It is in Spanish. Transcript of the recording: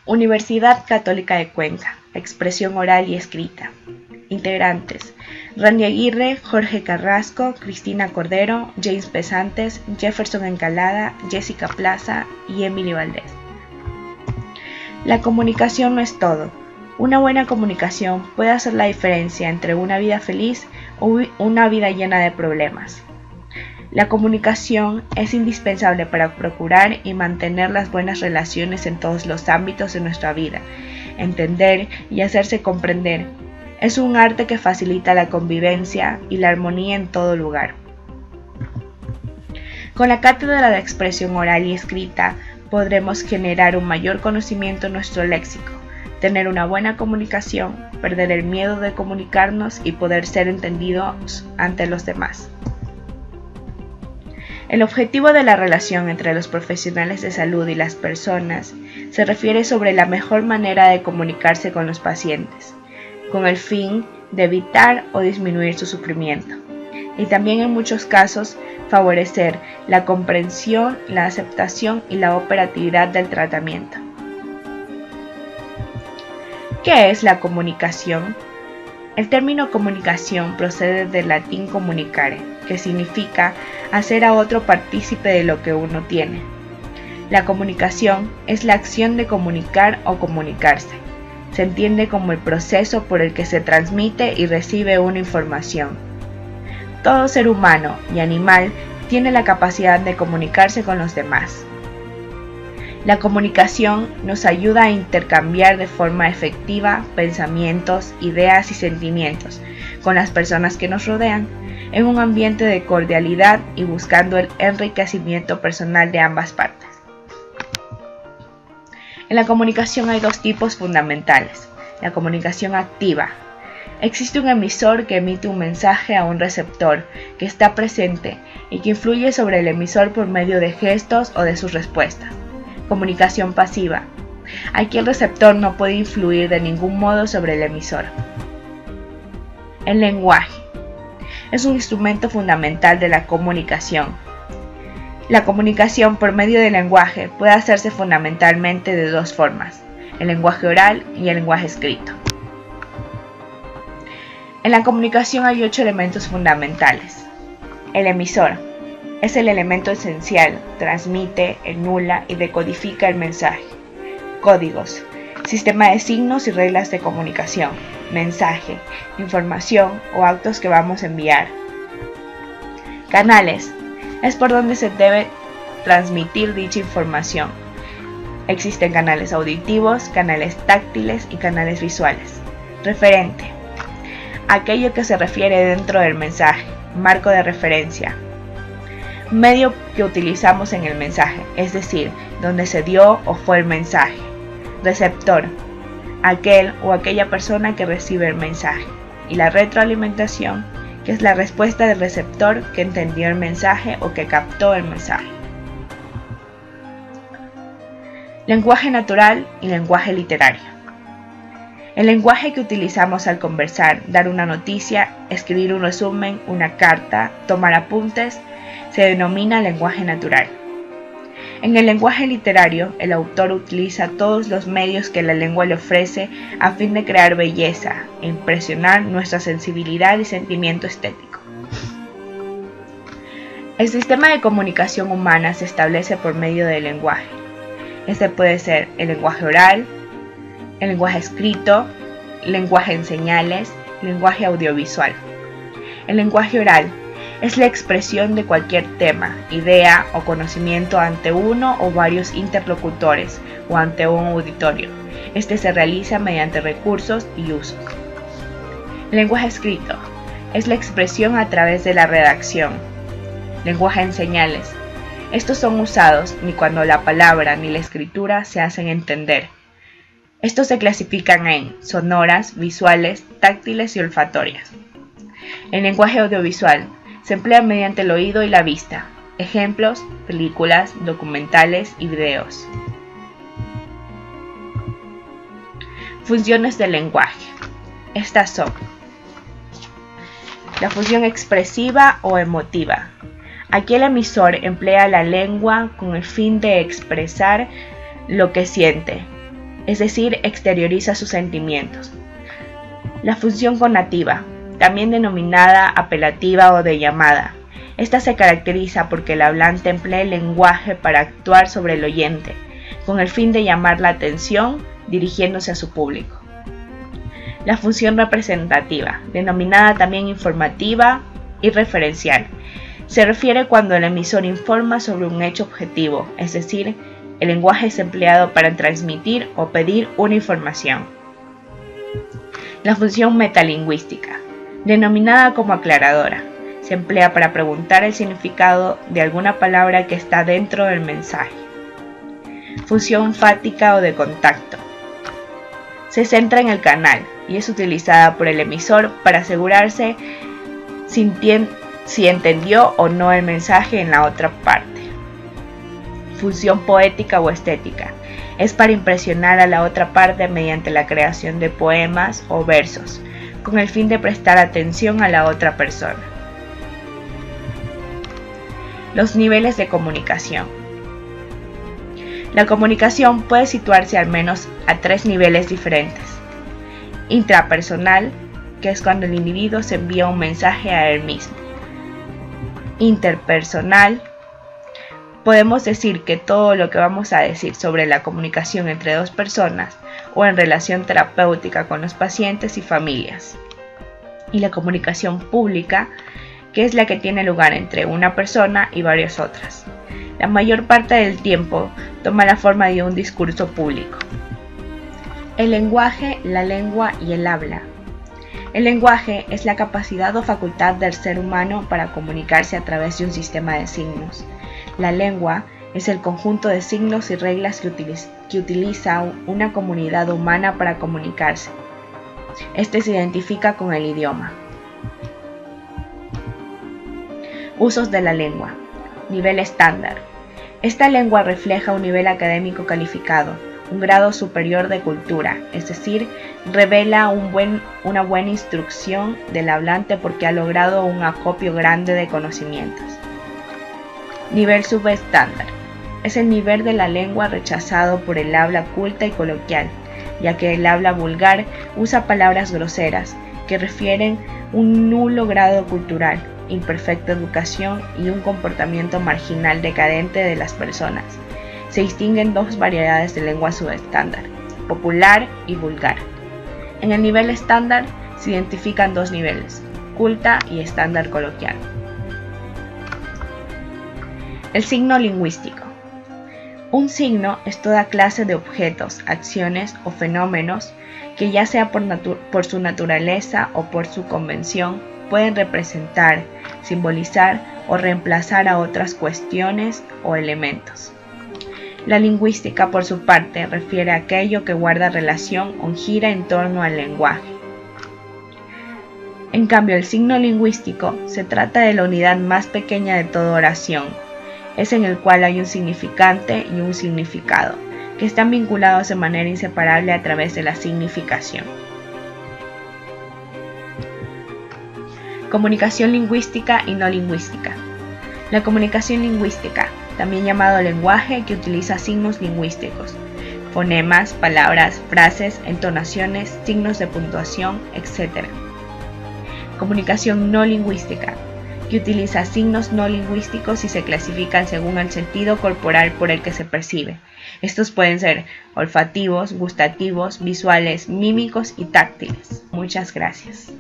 Universidad Católica de Cuenca, expresión oral y escrita. Integrantes: Randy Aguirre, Jorge Carrasco, Cristina Cordero, James Pesantes, Jefferson Encalada, Jessica Plaza y Emily Valdés. La comunicación no es todo. Una buena comunicación puede hacer la diferencia entre una vida feliz o una vida llena de problemas. La comunicación es indispensable para procurar y mantener las buenas relaciones en todos los ámbitos de nuestra vida. Entender y hacerse comprender es un arte que facilita la convivencia y la armonía en todo lugar. Con la cátedra de expresión oral y escrita podremos generar un mayor conocimiento en nuestro léxico, tener una buena comunicación, perder el miedo de comunicarnos y poder ser entendidos ante los demás. El objetivo de la relación entre los profesionales de salud y las personas se refiere sobre la mejor manera de comunicarse con los pacientes, con el fin de evitar o disminuir su sufrimiento, y también en muchos casos favorecer la comprensión, la aceptación y la operatividad del tratamiento. ¿Qué es la comunicación? El término comunicación procede del latín comunicare, que significa hacer a otro partícipe de lo que uno tiene. La comunicación es la acción de comunicar o comunicarse. Se entiende como el proceso por el que se transmite y recibe una información. Todo ser humano y animal tiene la capacidad de comunicarse con los demás. La comunicación nos ayuda a intercambiar de forma efectiva pensamientos, ideas y sentimientos con las personas que nos rodean, en un ambiente de cordialidad y buscando el enriquecimiento personal de ambas partes. En la comunicación hay dos tipos fundamentales. La comunicación activa. Existe un emisor que emite un mensaje a un receptor que está presente y que influye sobre el emisor por medio de gestos o de sus respuestas. Comunicación pasiva. Aquí el receptor no puede influir de ningún modo sobre el emisor. El lenguaje es un instrumento fundamental de la comunicación. La comunicación por medio del lenguaje puede hacerse fundamentalmente de dos formas: el lenguaje oral y el lenguaje escrito. En la comunicación hay 8 elementos fundamentales. El emisor es el elemento esencial, transmite, enula y decodifica el mensaje. Códigos: sistema de signos y reglas de comunicación, mensaje, información o actos que vamos a enviar. Canales: es por donde se debe transmitir dicha información. Existen canales auditivos, canales táctiles y canales visuales. Referente: aquello que se refiere dentro del mensaje, marco de referencia. Medio que utilizamos en el mensaje, es decir, donde se dio o fue el mensaje. Receptor: aquel o aquella persona que recibe el mensaje. Y la retroalimentación, que es la respuesta del receptor que entendió el mensaje o que captó el mensaje. Lenguaje natural y lenguaje literario. El lenguaje que utilizamos al conversar, dar una noticia, escribir un resumen, una carta, tomar apuntes, se denomina lenguaje natural. En el lenguaje literario, el autor utiliza todos los medios que la lengua le ofrece a fin de crear belleza e impresionar nuestra sensibilidad y sentimiento estético. El sistema de comunicación humana se establece por medio del lenguaje. Este puede ser el lenguaje oral, el lenguaje escrito, lenguaje en señales, lenguaje audiovisual. El lenguaje oral es la expresión de cualquier tema, idea o conocimiento ante uno o varios interlocutores o ante un auditorio. Este se realiza mediante recursos y usos. El lenguaje escrito es la expresión a través de la redacción. Lenguaje en señales. Estos son usados ni cuando la palabra ni la escritura se hacen entender. Estos se clasifican en sonoras, visuales, táctiles y olfatorias. El lenguaje audiovisual se emplea mediante el oído y la vista. Ejemplos: películas, documentales y videos. Funciones del lenguaje. Estas son: la función expresiva o emotiva. Aquí el emisor emplea la lengua con el fin de expresar lo que siente. es decir, exterioriza sus sentimientos. La función conativa, también denominada apelativa o de llamada. Esta se caracteriza porque el hablante emplea el lenguaje para actuar sobre el oyente, con el fin de llamar la atención dirigiéndose a su público. La función representativa, denominada también informativa y referencial, se refiere cuando el emisor informa sobre un hecho objetivo, es decir, el lenguaje es empleado para transmitir o pedir una información. La función metalingüística, denominada como aclaradora, se emplea para preguntar el significado de alguna palabra que está dentro del mensaje. Función fática o de contacto. Se centra en el canal y es utilizada por el emisor para asegurarse si entendió o no el mensaje en la otra parte. Función poética o estética. Es para impresionar a la otra parte mediante la creación de poemas o versos, con el fin de prestar atención a la otra persona. Los niveles de comunicación. La comunicación puede situarse al menos a 3 niveles diferentes. Intrapersonal, que es cuando el individuo se envía un mensaje a él mismo. Interpersonal, podemos decir que todo lo que vamos a decir sobre la comunicación entre dos personas o en relación terapéutica con los pacientes y familias. Y la comunicación pública, que es la que tiene lugar entre una persona y varias otras. La mayor parte del tiempo toma la forma de un discurso público. El lenguaje, la lengua y el habla. El lenguaje es la capacidad o facultad del ser humano para comunicarse a través de un sistema de signos. La lengua es el conjunto de signos y reglas que utiliza una comunidad humana para comunicarse. Este se identifica con el idioma. Usos de la lengua. Nivel estándar. Esta lengua refleja un nivel académico calificado, un grado superior de cultura, es decir, revela una buena instrucción del hablante porque ha logrado un acopio grande de conocimientos. Nivel subestándar. Es el nivel de la lengua rechazado por el habla culta y coloquial, ya que el habla vulgar usa palabras groseras que refieren un nulo grado cultural, imperfecta educación y un comportamiento marginal decadente de las personas. Se distinguen 2 variedades de lengua subestándar, popular y vulgar. En el nivel estándar se identifican 2 niveles, culta y estándar coloquial. El signo lingüístico. Un signo es toda clase de objetos, acciones o fenómenos que ya sea por su naturaleza o por su convención pueden representar, simbolizar o reemplazar a otras cuestiones o elementos. La lingüística, por su parte, refiere a aquello que guarda relación o gira en torno al lenguaje. En cambio, el signo lingüístico se trata de la unidad más pequeña de toda oración. Es en el cual hay un significante y un significado, que están vinculados de manera inseparable a través de la significación. Comunicación lingüística y no lingüística. La comunicación lingüística, también llamado lenguaje que utiliza signos lingüísticos, fonemas, palabras, frases, entonaciones, signos de puntuación, etc. Comunicación no lingüística, que utiliza signos no lingüísticos y se clasifican según el sentido corporal por el que se percibe. Estos pueden ser olfativos, gustativos, visuales, mímicos y táctiles. Muchas gracias.